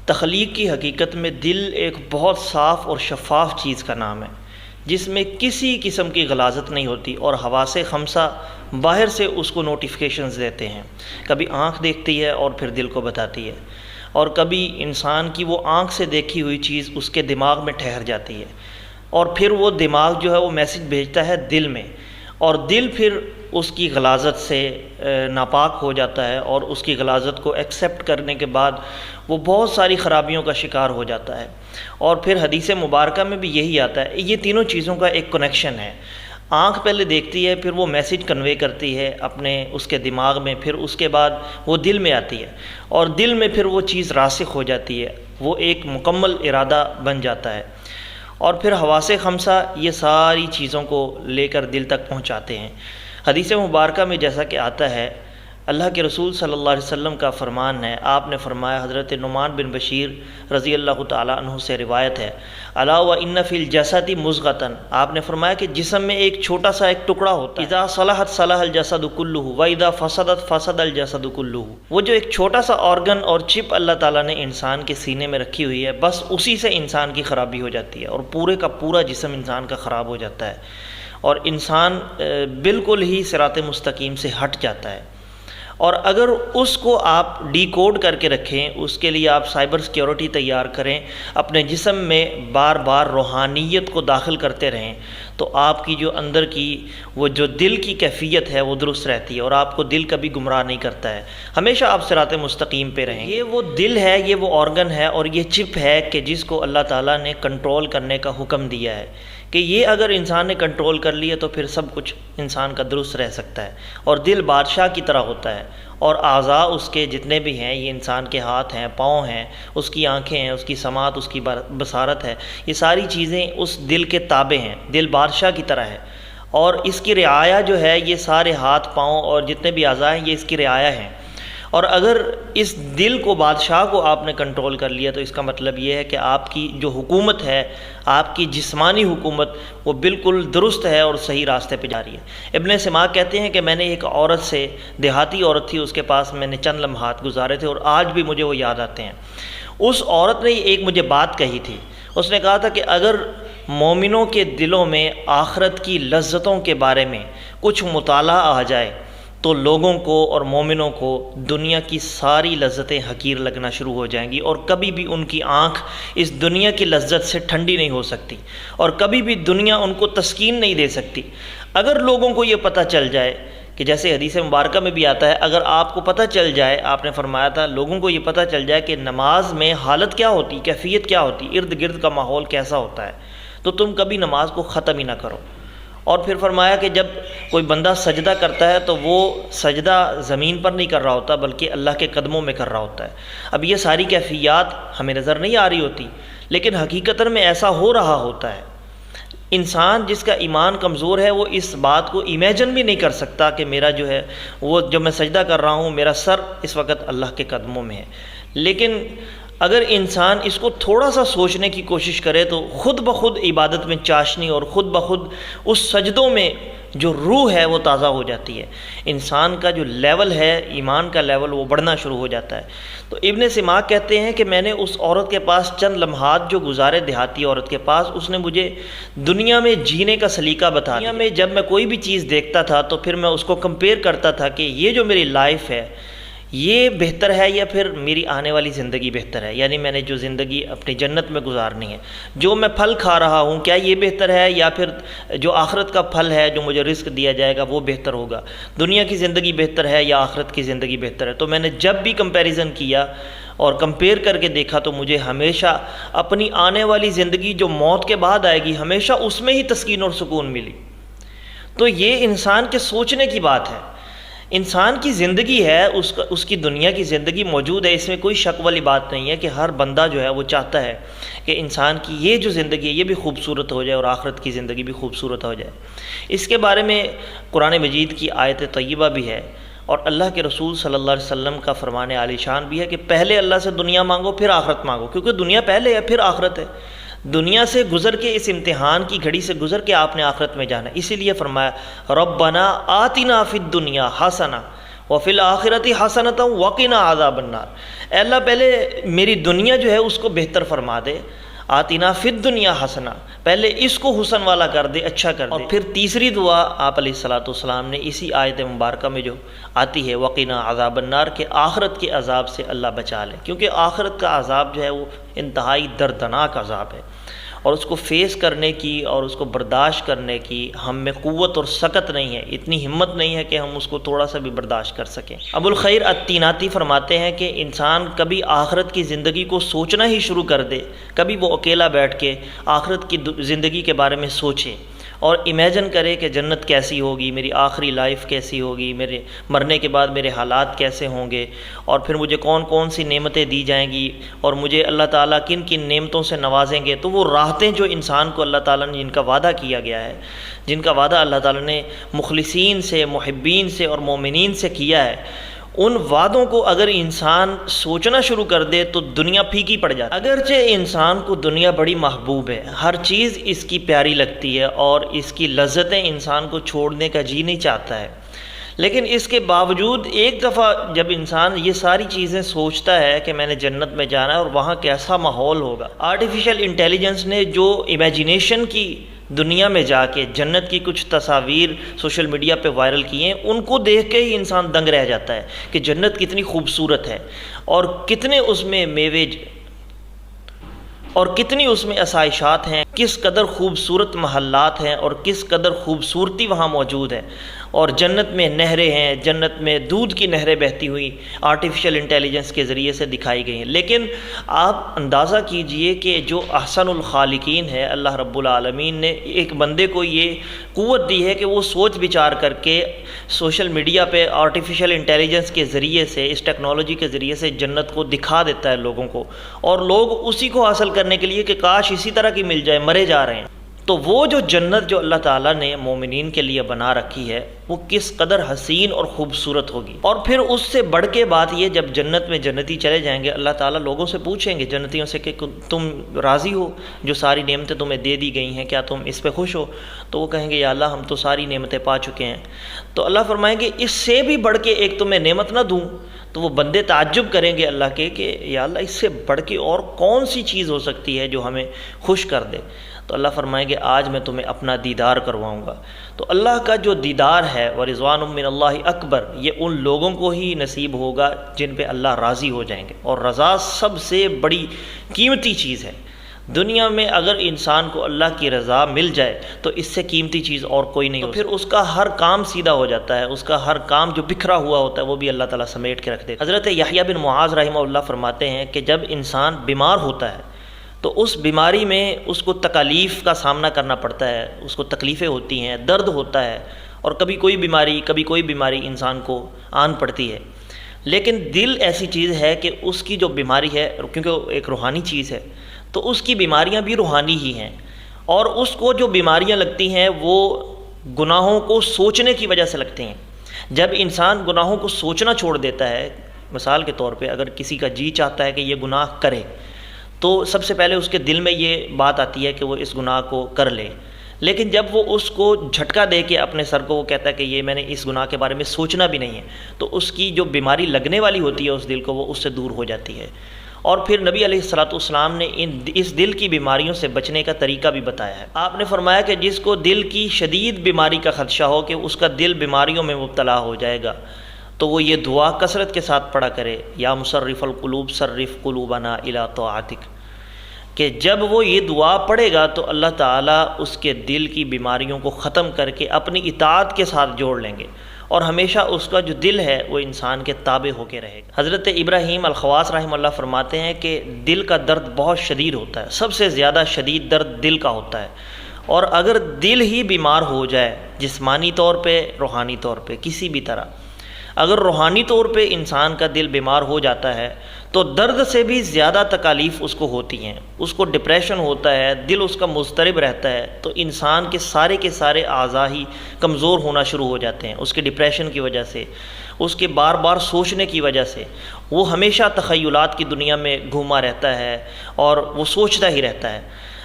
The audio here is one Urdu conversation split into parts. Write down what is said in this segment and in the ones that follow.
تخلیق کی حقیقت میں دل ایک بہت صاف اور شفاف چیز کا نام ہے جس میں کسی قسم کی غلاظت نہیں ہوتی، اور حواس خمسہ باہر سے اس کو نوٹیفیکیشنز دیتے ہیں۔ کبھی آنکھ دیکھتی ہے اور پھر دل کو بتاتی ہے، اور کبھی انسان کی وہ آنکھ سے دیکھی ہوئی چیز اس کے دماغ میں ٹھہر جاتی ہے، اور پھر وہ دماغ جو ہے وہ میسج بھیجتا ہے دل میں، اور دل پھر اس کی غلاظت سے ناپاک ہو جاتا ہے، اور اس کی غلاظت کو ایکسیپٹ کرنے کے بعد وہ بہت ساری خرابیوں کا شکار ہو جاتا ہے۔ اور پھر حدیث مبارکہ میں بھی یہی آتا ہے، یہ تینوں چیزوں کا ایک کنیکشن ہے۔ آنکھ پہلے دیکھتی ہے، پھر وہ میسج کنوے کرتی ہے اپنے اس کے دماغ میں، پھر اس کے بعد وہ دل میں آتی ہے، اور دل میں پھر وہ چیز راسخ ہو جاتی ہے، وہ ایک مکمل ارادہ بن جاتا ہے، اور پھر حواس خمسہ یہ ساری چیزوں کو لے کر دل تک پہنچاتے ہیں۔ حدیث مبارکہ میں جیسا کہ آتا ہے، اللہ کے رسول صلی اللہ علیہ وسلم کا فرمان ہے، آپ نے فرمایا، حضرت نعمان بن بشیر رضی اللہ تعالیٰ عنہ سے روایت ہے، الا وان فی الجسد مضغۃ، آپ نے فرمایا کہ جسم میں ایک چھوٹا سا ایک ٹکڑا ہوتا ہے، اذا صلحت صلح الجسد کلہ واذا فسدت فسد الجسد کلہ، وہ جو ایک چھوٹا سا آرگن اور چپ اللہ تعالیٰ نے انسان کے سینے میں رکھی ہوئی ہے، بس اسی سے انسان کی خرابی ہو جاتی ہے، اور پورے کا پورا جسم انسان کا خراب ہو جاتا ہے، اور انسان بالکل ہی صراط مستقیم سے ہٹ جاتا ہے۔ اور اگر اس کو آپ ڈی کوڈ کر کے رکھیں، اس کے لیے آپ سائبر سیکیورٹی تیار کریں، اپنے جسم میں بار بار روحانیت کو داخل کرتے رہیں، تو آپ کی جو اندر کی وہ جو دل کی کیفیت ہے وہ درست رہتی ہے، اور آپ کو دل کبھی گمراہ نہیں کرتا ہے، ہمیشہ آپ صراط مستقیم پہ رہیں۔ یہ وہ دل ہے، یہ وہ آرگن ہے، اور یہ چپ ہے کہ جس کو اللہ تعالیٰ نے کنٹرول کرنے کا حکم دیا ہے، کہ یہ اگر انسان نے کنٹرول کر لیا تو پھر سب کچھ انسان کا درست رہ سکتا ہے، اور دل بادشاہ کی طرح ہوتا ہے، اور اعضاء اس کے جتنے بھی ہیں، یہ انسان کے ہاتھ ہیں، پاؤں ہیں، اس کی آنکھیں ہیں، اس کی سماعت، اس کی بصارت ہے، یہ ساری چیزیں اس دل کے تابع ہیں، دل بادشاہ کی طرح ہے، اور اس کی رعایا جو ہے، یہ سارے ہاتھ، پاؤں اور جتنے بھی اعضاء ہیں، یہ اس کی رعایا ہیں۔ اور اگر اس دل کو، بادشاہ کو آپ نے کنٹرول کر لیا، تو اس کا مطلب یہ ہے کہ آپ کی جو حکومت ہے، آپ کی جسمانی حکومت، وہ بالکل درست ہے اور صحیح راستے پہ جا رہی ہے۔ ابن سماک کہتے ہیں کہ میں نے ایک عورت سے، دیہاتی عورت تھی، اس کے پاس میں نے چند لمحات گزارے تھے، اور آج بھی مجھے وہ یاد آتے ہیں۔ اس عورت نے ایک مجھے بات کہی تھی، اس نے کہا تھا کہ اگر مومنوں کے دلوں میں آخرت کی لذتوں کے بارے میں کچھ مطالعہ آ جائے تو لوگوں کو اور مومنوں کو دنیا کی ساری لذتیں حقیر لگنا شروع ہو جائیں گی، اور کبھی بھی ان کی آنکھ اس دنیا کی لذت سے ٹھنڈی نہیں ہو سکتی، اور کبھی بھی دنیا ان کو تسکین نہیں دے سکتی۔ اگر لوگوں کو یہ پتہ چل جائے کہ جیسے حدیث مبارکہ میں بھی آتا ہے، اگر آپ کو پتہ چل جائے، آپ نے فرمایا تھا، لوگوں کو یہ پتہ چل جائے کہ نماز میں حالت کیا ہوتی، کیفیت کیا ہوتی، ارد گرد کا ماحول کیسا ہوتا ہے، تو تم کبھی نماز کو ختم ہی نہ کرو۔ اور پھر فرمایا کہ جب کوئی بندہ سجدہ کرتا ہے تو وہ سجدہ زمین پر نہیں کر رہا ہوتا، بلکہ اللہ کے قدموں میں کر رہا ہوتا ہے۔ اب یہ ساری کیفیات ہمیں نظر نہیں آ رہی ہوتی، لیکن حقیقتاً میں ایسا ہو رہا ہوتا ہے۔ انسان جس کا ایمان کمزور ہے، وہ اس بات کو امیجن بھی نہیں کر سکتا کہ میرا جو ہے وہ جو میں سجدہ کر رہا ہوں، میرا سر اس وقت اللہ کے قدموں میں ہے۔ لیکن اگر انسان اس کو تھوڑا سا سوچنے کی کوشش کرے تو خود بخود عبادت میں چاشنی، اور خود بخود اس سجدوں میں جو روح ہے وہ تازہ ہو جاتی ہے، انسان کا جو لیول ہے، ایمان کا لیول، وہ بڑھنا شروع ہو جاتا ہے۔ تو ابن سماک کہتے ہیں کہ میں نے اس عورت کے پاس چند لمحات جو گزارے، دیہاتی عورت کے پاس، اس نے مجھے دنیا میں جینے کا سلیقہ بتا دیا۔ دنیا میں جب میں کوئی بھی چیز دیکھتا تھا تو پھر میں اس کو کمپیئر کرتا تھا کہ یہ جو میری لائف ہے یہ بہتر ہے یا پھر میری آنے والی زندگی بہتر ہے، یعنی میں نے جو زندگی اپنی جنت میں گزارنی ہے، جو میں پھل کھا رہا ہوں، کیا یہ بہتر ہے یا پھر جو آخرت کا پھل ہے جو مجھے رزق دیا جائے گا وہ بہتر ہوگا، دنیا کی زندگی بہتر ہے یا آخرت کی زندگی بہتر ہے۔ تو میں نے جب بھی کمپیریزن کیا اور کمپیئر کر کے دیکھا تو مجھے ہمیشہ اپنی آنے والی زندگی جو موت کے بعد آئے گی، ہمیشہ اس میں ہی تسکین اور سکون ملی۔ تو یہ انسان کے سوچنے کی بات ہے، انسان کی زندگی ہے، اس کی دنیا کی زندگی موجود ہے، اس میں کوئی شک والی بات نہیں ہے کہ ہر بندہ جو ہے وہ چاہتا ہے کہ انسان کی یہ جو زندگی ہے یہ بھی خوبصورت ہو جائے اور آخرت کی زندگی بھی خوبصورت ہو جائے۔ اس کے بارے میں قرآن مجید کی آیت طیبہ بھی ہے، اور اللہ کے رسول صلی اللہ علیہ وسلم کا فرمان عالی شان بھی ہے کہ پہلے اللہ سے دنیا مانگو پھر آخرت مانگو، کیونکہ دنیا پہلے ہے پھر آخرت ہے۔ دنیا سے گزر کے، اس امتحان کی گھڑی سے گزر کے آپ نے آخرت میں جانا ہے، اسی لیے فرمایا ربنا آتنا فی الدنیا حسنہ وفی الآخرۃ حسنۃ وقنا عذاب النار، اے اللہ پہلے میری دنیا جو ہے اس کو بہتر فرما دے، آتینا فی الدنیا حسنہ، پہلے اس کو حسن والا کر دے، اچھا کر دے۔ اور پھر تیسری دعا آپ علیہ الصلوۃ والسلام نے اسی آیت مبارکہ میں جو آتی ہے وقنا عذاب النار، کہ آخرت کے عذاب سے اللہ بچا لے، کیونکہ آخرت کا عذاب جو ہے وہ انتہائی دردناک عذاب ہے، اور اس کو فیس کرنے کی اور اس کو برداشت کرنے کی ہم میں قوت اور سکت نہیں ہے، اتنی ہمت نہیں ہے کہ ہم اس کو تھوڑا سا بھی برداشت کر سکیں۔ ابو الخیر التیناتی فرماتے ہیں کہ انسان کبھی آخرت کی زندگی کو سوچنا ہی شروع کر دے، کبھی وہ اکیلا بیٹھ کے آخرت کی زندگی کے بارے میں سوچے اور امیجن کرے کہ جنت کیسی ہوگی، میری آخری لائف کیسی ہوگی، میرے مرنے کے بعد میرے حالات کیسے ہوں گے، اور پھر مجھے کون کون سی نعمتیں دی جائیں گی، اور مجھے اللہ تعالیٰ کن کن نعمتوں سے نوازیں گے۔ تو وہ راحتیں جو انسان کو اللہ تعالیٰ نے جن کا وعدہ کیا گیا ہے، جن کا وعدہ اللہ تعالیٰ نے مخلصین سے، محبین سے اور مومنین سے کیا ہے، ان وعدوں کو اگر انسان سوچنا شروع کر دے تو دنیا پھیکی پڑ جاتی ہے۔ اگرچہ انسان کو دنیا بڑی محبوب ہے، ہر چیز اس کی پیاری لگتی ہے اور اس کی لذتیں انسان کو چھوڑنے کا جی نہیں چاہتا ہے، لیکن اس کے باوجود ایک دفعہ جب انسان یہ ساری چیزیں سوچتا ہے کہ میں نے جنت میں جانا ہے اور وہاں کیسا ماحول ہوگا، آرٹیفیشل انٹیلیجنس نے جو امیجینیشن کی دنیا میں جا کے جنت کی کچھ تصاویر سوشل میڈیا پہ وائرل کی ہیں، ان کو دیکھ کے ہی انسان دنگ رہ جاتا ہے کہ جنت کتنی خوبصورت ہے، اور کتنے اس میں میوے اور کتنی اس میں آسائشات ہیں، کس قدر خوبصورت محلات ہیں اور کس قدر خوبصورتی وہاں موجود ہے، اور جنت میں نہریں ہیں، جنت میں دودھ کی نہریں بہتی ہوئی آرٹیفیشل انٹیلیجنس کے ذریعے سے دکھائی گئی ہیں۔ لیکن آپ اندازہ کیجئے کہ جو احسن الخالقین ہے اللہ رب العالمین نے ایک بندے کو یہ قوت دی ہے کہ وہ سوچ بچار کر کے سوشل میڈیا پہ آرٹیفیشل انٹیلیجنس کے ذریعے سے، اس ٹیکنالوجی کے ذریعے سے جنت کو دکھا دیتا ہے لوگوں کو، اور لوگ اسی کو حاصل کرنے کے لیے کہ کاش اسی طرح کی مل جائے مرے جا رہے ہیں۔ تو وہ جو جنت جو اللہ تعالیٰ نے مومنین کے لیے بنا رکھی ہے وہ کس قدر حسین اور خوبصورت ہوگی۔ اور پھر اس سے بڑھ کے بات یہ، جب جنت میں جنتی چلے جائیں گے اللہ تعالیٰ لوگوں سے پوچھیں گے، جنتیوں سے، کہ تم راضی ہو جو ساری نعمتیں تمہیں دے دی گئی ہیں، کیا تم اس پہ خوش ہو؟ تو وہ کہیں گے یا اللہ ہم تو ساری نعمتیں پا چکے ہیں۔ تو اللہ فرمائیں گے اس سے بھی بڑھ کے ایک تمہیں نعمت نہ دوں؟ تو وہ بندے تعجب کریں گے اللہ کے کہ یا اللہ اس سے بڑھ کے اور کون سی چیز ہو سکتی ہے جو ہمیں خوش کر دے؟ تو اللہ فرمائیں گے آج میں تمہیں اپنا دیدار کرواؤں گا۔ تو اللہ کا جو دیدار ہے ورضوان من اللہ اکبر، یہ ان لوگوں کو ہی نصیب ہوگا جن پہ اللہ راضی ہو جائیں گے، اور رضا سب سے بڑی قیمتی چیز ہے۔ دنیا میں اگر انسان کو اللہ کی رضا مل جائے تو اس سے قیمتی چیز اور کوئی نہیں، تو پھر اس کا ہر کام سیدھا ہو جاتا ہے، اس کا ہر کام جو بکھرا ہوا ہوتا ہے وہ بھی اللہ تعالیٰ سمیٹ کے رکھ دے۔ حضرت یحییٰ بن معاذ رحمہ اللہ فرماتے ہیں کہ جب انسان بیمار ہوتا ہے تو اس بیماری میں اس کو تکالیف کا سامنا کرنا پڑتا ہے، اس کو تکلیفیں ہوتی ہیں، درد ہوتا ہے، اور کبھی کوئی بیماری انسان کو آن پڑتی ہے۔ لیکن دل ایسی چیز ہے کہ اس کی جو بیماری ہے، کیونکہ وہ ایک روحانی چیز ہے، تو اس کی بیماریاں بھی روحانی ہی ہیں، اور اس کو جو بیماریاں لگتی ہیں وہ گناہوں کو سوچنے کی وجہ سے لگتی ہیں۔ جب انسان گناہوں کو سوچنا چھوڑ دیتا ہے، مثال کے طور پہ اگر کسی کا جی چاہتا ہے کہ یہ گناہ کرے، تو سب سے پہلے اس کے دل میں یہ بات آتی ہے کہ وہ اس گناہ کو کر لے، لیکن جب وہ اس کو جھٹکا دے کے اپنے سر کو وہ کہتا ہے کہ یہ میں نے اس گناہ کے بارے میں سوچنا بھی نہیں ہے، تو اس کی جو بیماری لگنے والی ہوتی ہے اس دل کو، وہ اس سے دور ہو جاتی ہے۔ اور پھر نبی علیہ الصلوۃ والسلام نے اس دل کی بیماریوں سے بچنے کا طریقہ بھی بتایا ہے۔ آپ نے فرمایا کہ جس کو دل کی شدید بیماری کا خدشہ ہو کہ اس کا دل بیماریوں میں مبتلا ہو جائے گا، تو وہ یہ دعا کثرت کے ساتھ پڑھا کرے، یا مصرف القلوب صرف قلوبنا الی طاعتک، کہ جب وہ یہ دعا پڑھے گا تو اللہ تعالیٰ اس کے دل کی بیماریوں کو ختم کر کے اپنی اطاعت کے ساتھ جوڑ لیں گے، اور ہمیشہ اس کا جو دل ہے وہ انسان کے تابع ہو کے رہے گا۔ حضرت ابراہیم الخواص رحمہ اللہ فرماتے ہیں کہ دل کا درد بہت شدید ہوتا ہے، سب سے زیادہ شدید درد دل کا ہوتا ہے، اور اگر دل ہی بیمار ہو جائے جسمانی طور پہ، روحانی طور پہ، کسی بھی طرح، اگر روحانی طور پہ انسان کا دل بیمار ہو جاتا ہے تو درد سے بھی زیادہ تکالیف اس کو ہوتی ہیں، اس کو ڈپریشن ہوتا ہے، دل اس کا مضطرب رہتا ہے، تو انسان کے سارے اعضاء ہی کمزور ہونا شروع ہو جاتے ہیں اس کے ڈپریشن کی وجہ سے، اس کے بار بار سوچنے کی وجہ سے۔ وہ ہمیشہ تخیلات کی دنیا میں گھوما رہتا ہے اور وہ سوچتا ہی رہتا ہے۔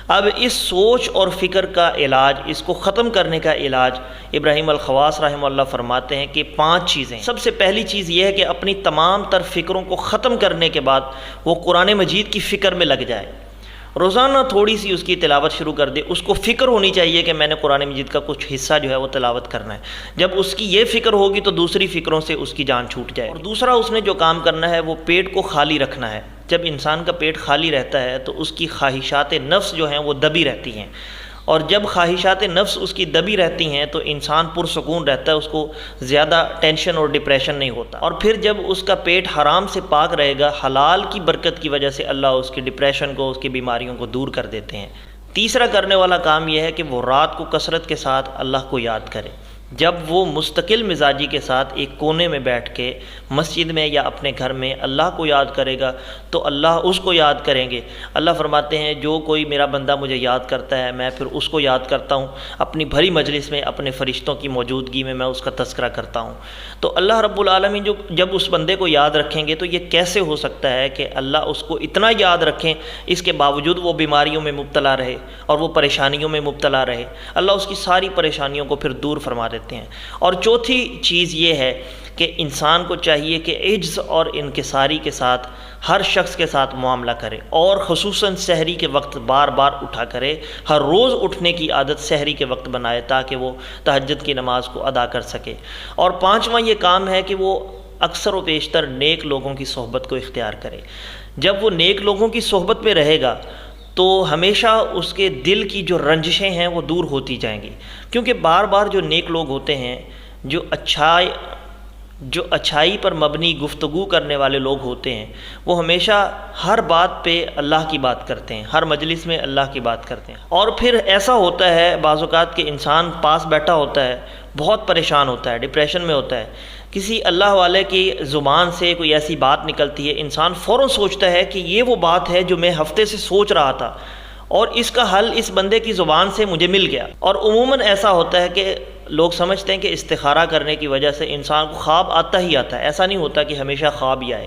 اب اس سوچ اور فکر کا علاج، اس کو ختم کرنے کا علاج ابراہیم الخواص رحمہ اللہ فرماتے ہیں کہ 5 چیزیں۔ سب سے پہلی چیز یہ ہے کہ اپنی تمام تر فکروں کو ختم کرنے کے بعد وہ قرآن مجید کی فکر میں لگ جائے، روزانہ تھوڑی سی اس کی تلاوت شروع کر دے۔ اس کو فکر ہونی چاہیے کہ میں نے قرآن مجید کا کچھ حصہ جو ہے وہ تلاوت کرنا ہے۔ جب اس کی یہ فکر ہوگی تو دوسری فکروں سے اس کی جان چھوٹ جائے۔ اور دوسرا اس نے جو کام کرنا ہے وہ پیٹ کو خالی رکھنا ہے۔ جب انسان کا پیٹ خالی رہتا ہے تو اس کی خواہشات نفس جو ہیں وہ دبی رہتی ہیں، اور جب خواہشات نفس اس کی دبی رہتی ہیں تو انسان پرسکون رہتا ہے، اس کو زیادہ ٹینشن اور ڈپریشن نہیں ہوتا۔ اور پھر جب اس کا پیٹ حرام سے پاک رہے گا، حلال کی برکت کی وجہ سے اللہ اس کی ڈپریشن کو، اس کی بیماریوں کو دور کر دیتے ہیں۔ تیسرا کرنے والا کام یہ ہے کہ وہ رات کو کثرت کے ساتھ اللہ کو یاد کرے۔ جب وہ مستقل مزاجی کے ساتھ ایک کونے میں بیٹھ کے مسجد میں یا اپنے گھر میں اللہ کو یاد کرے گا تو اللہ اس کو یاد کریں گے۔ اللہ فرماتے ہیں جو کوئی میرا بندہ مجھے یاد کرتا ہے میں پھر اس کو یاد کرتا ہوں، اپنی بھری مجلس میں اپنے فرشتوں کی موجودگی میں اس کا تذکرہ کرتا ہوں۔ تو اللہ رب العالمین جب اس بندے کو یاد رکھیں گے تو یہ کیسے ہو سکتا ہے کہ اللہ اس کو اتنا یاد رکھیں اس کے باوجود وہ بیماریوں میں مبتلا رہے اور وہ پریشانیوں میں مبتلا رہے؟ اللہ اس کی ساری پریشانیوں کو پھر دور فرما دیتے ہیں۔ اور چوتھی چیز یہ ہے کہ انسان کو چاہیے کہ عجز اور انکساری کے ساتھ ہر شخص کے ساتھ معاملہ کرے، اور خصوصاً سحری کے وقت بار بار اٹھا کرے، ہر روز اٹھنے کی عادت سحری کے وقت بنائے تاکہ وہ تہجد کی نماز کو ادا کر سکے۔ اور 5واں یہ کام ہے کہ وہ اکثر و بیشتر نیک لوگوں کی صحبت کو اختیار کرے۔ جب وہ نیک لوگوں کی صحبت میں رہے گا تو ہمیشہ اس کے دل کی جو رنجشیں ہیں وہ دور ہوتی جائیں گی، کیونکہ بار بار جو نیک لوگ ہوتے ہیں، جو اچھائی پر مبنی گفتگو کرنے والے لوگ ہوتے ہیں، وہ ہمیشہ ہر بات پہ اللہ کی بات کرتے ہیں، ہر مجلس میں اللہ کی بات کرتے ہیں۔ اور پھر ایسا ہوتا ہے بعض اوقات کہ انسان پاس بیٹھا ہوتا ہے، بہت پریشان ہوتا ہے، ڈپریشن میں ہوتا ہے، کسی اللہ والے کی زبان سے کوئی ایسی بات نکلتی ہے، انسان فوراً سوچتا ہے کہ یہ وہ بات ہے جو میں ہفتے سے سوچ رہا تھا اور اس کا حل اس بندے کی زبان سے مجھے مل گیا۔ اور عموماً ایسا ہوتا ہے کہ لوگ سمجھتے ہیں کہ استخارہ کرنے کی وجہ سے انسان کو خواب آتا ہی آتا ہے۔ ایسا نہیں ہوتا کہ ہمیشہ خواب ہی آئے۔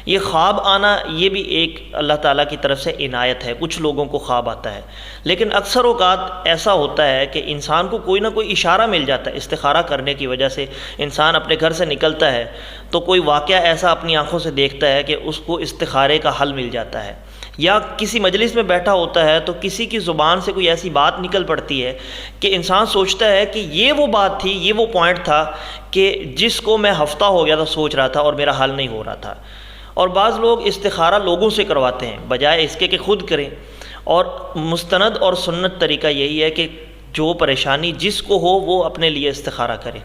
یہ خواب آنا یہ بھی ایک اللہ تعالیٰ کی طرف سے عنایت ہے، کچھ لوگوں کو خواب آتا ہے، لیکن اکثر اوقات ایسا ہوتا ہے کہ انسان کو کوئی نہ کوئی اشارہ مل جاتا ہے۔ استخارہ کرنے کی وجہ سے انسان اپنے گھر سے نکلتا ہے تو کوئی واقعہ ایسا اپنی آنکھوں سے دیکھتا ہے کہ اس کو استخارے کا حل مل جاتا ہے، یا کسی مجلس میں بیٹھا ہوتا ہے تو کسی کی زبان سے کوئی ایسی بات نکل پڑتی ہے کہ انسان سوچتا ہے کہ یہ وہ بات تھی، یہ وہ پوائنٹ تھا کہ جس کو میں ہفتہ ہو گیا تھا سوچ رہا تھا اور میرا حل نہیں ہو رہا تھا۔ اور بعض لوگ استخارہ لوگوں سے کرواتے ہیں بجائے اس کے کہ خود کریں، اور مستند اور سنت طریقہ یہی ہے کہ جو پریشانی جس کو ہو وہ اپنے لیے استخارہ کرے۔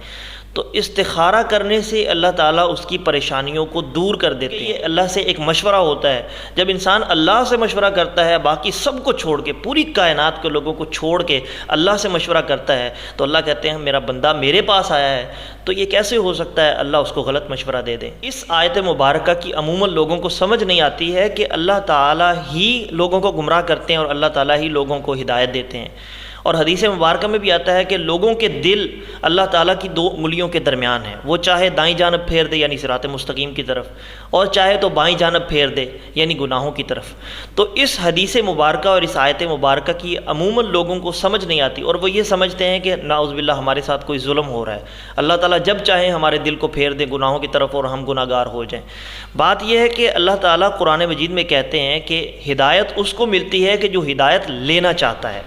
تو استخارہ کرنے سے اللہ تعالیٰ اس کی پریشانیوں کو دور کر دیتے ہیں۔ یہ اللہ سے ایک مشورہ ہوتا ہے۔ جب انسان اللہ سے مشورہ کرتا ہے، باقی سب کو چھوڑ کے، پوری کائنات کے لوگوں کو چھوڑ کے اللہ سے مشورہ کرتا ہے، تو اللہ کہتے ہیں میرا بندہ میرے پاس آیا ہے، تو یہ کیسے ہو سکتا ہے اللہ اس کو غلط مشورہ دے دے؟ اس آیت مبارکہ کی عموماً لوگوں کو سمجھ نہیں آتی ہے کہ اللہ تعالیٰ ہی لوگوں کو گمراہ کرتے ہیں اور اللہ تعالیٰ ہی لوگوں کو ہدایت دیتے ہیں۔ اور حدیث مبارکہ میں بھی آتا ہے کہ لوگوں کے دل اللہ تعالیٰ کی 2 انگلیوں کے درمیان ہیں، وہ چاہے دائیں جانب پھیر دے یعنی صراط مستقیم کی طرف، اور چاہے تو بائیں جانب پھیر دے یعنی گناہوں کی طرف۔ تو اس حدیث مبارکہ اور اس آیت مبارکہ کی عموماً لوگوں کو سمجھ نہیں آتی، اور وہ یہ سمجھتے ہیں کہ نعوذ باللہ ہمارے ساتھ کوئی ظلم ہو رہا ہے، اللہ تعالیٰ جب چاہے ہمارے دل کو پھیر دے گناہوں کی طرف اور ہم گناہ گار ہو جائیں۔ بات یہ ہے کہ اللہ تعالیٰ قرآن مجید میں کہتے ہیں کہ ہدایت اس کو ملتی ہے کہ جو ہدایت لینا چاہتا ہے۔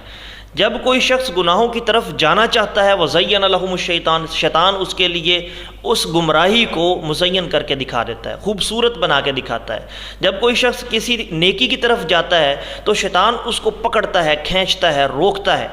جب کوئی شخص گناہوں کی طرف جانا چاہتا ہے، وَزَيَّنَ لَهُمُ الشَّيْطَانُ، شیطان اس کے لیے اس گمراہی کو مزین کر کے دکھا دیتا ہے، خوبصورت بنا کے دکھاتا ہے۔ جب کوئی شخص کسی نیکی کی طرف جاتا ہے تو شیطان اس کو پکڑتا ہے، کھینچتا ہے، روکتا ہے۔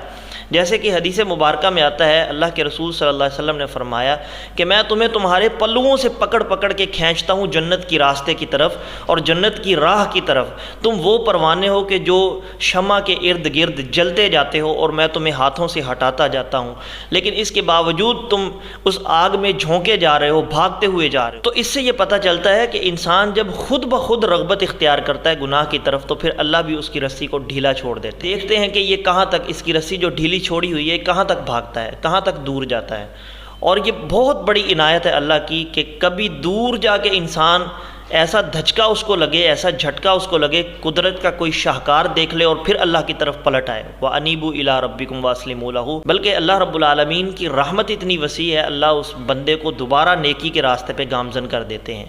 جیسے کہ حدیث مبارکہ میں آتا ہے، اللہ کے رسول صلی اللہ علیہ وسلم نے فرمایا کہ میں تمہیں تمہارے پلوؤں سے پکڑ پکڑ کے کھینچتا ہوں جنت کی راستے کی طرف اور جنت کی راہ کی طرف۔ تم وہ پروانے ہو کہ جو شمع کے ارد گرد جلتے جاتے ہو اور میں تمہیں ہاتھوں سے ہٹاتا جاتا ہوں، لیکن اس کے باوجود تم اس آگ میں جھونکے جا رہے ہو، بھاگتے ہوئے جا رہے ہو۔ تو اس سے یہ پتہ چلتا ہے کہ انسان جب خود بخود رغبت اختیار کرتا ہے گناہ کی طرف تو پھر اللہ بھی اس کی رسی کو ڈھیلا چھوڑ دیتے۔ دیکھتے ہیں کہ یہ کہاں تک اس کی رسی جو ڈھیلی چھوڑی ہوئی ہے کہاں تک بھاگتا ہے، کہاں تک دور جاتا ہے۔ اور یہ بہت بڑی عنایت ہے اللہ کی کہ کبھی دور جا کے انسان ایسا دھچکا اس کو لگے، ایسا جھٹکا اس کو لگے، قدرت کا کوئی شاہکار دیکھ لے اور پھر اللہ کی طرف پلٹ آئے۔ وَأَنِيبُوا إِلَىٰ رَبِّكُمْ وَأَسْلِمُوا لَهُ، بلکہ اللہ رب العالمین کی رحمت اتنی وسیع ہے، اللہ اس بندے کو دوبارہ نیکی کے راستے پہ گامزن کر دیتے ہیں۔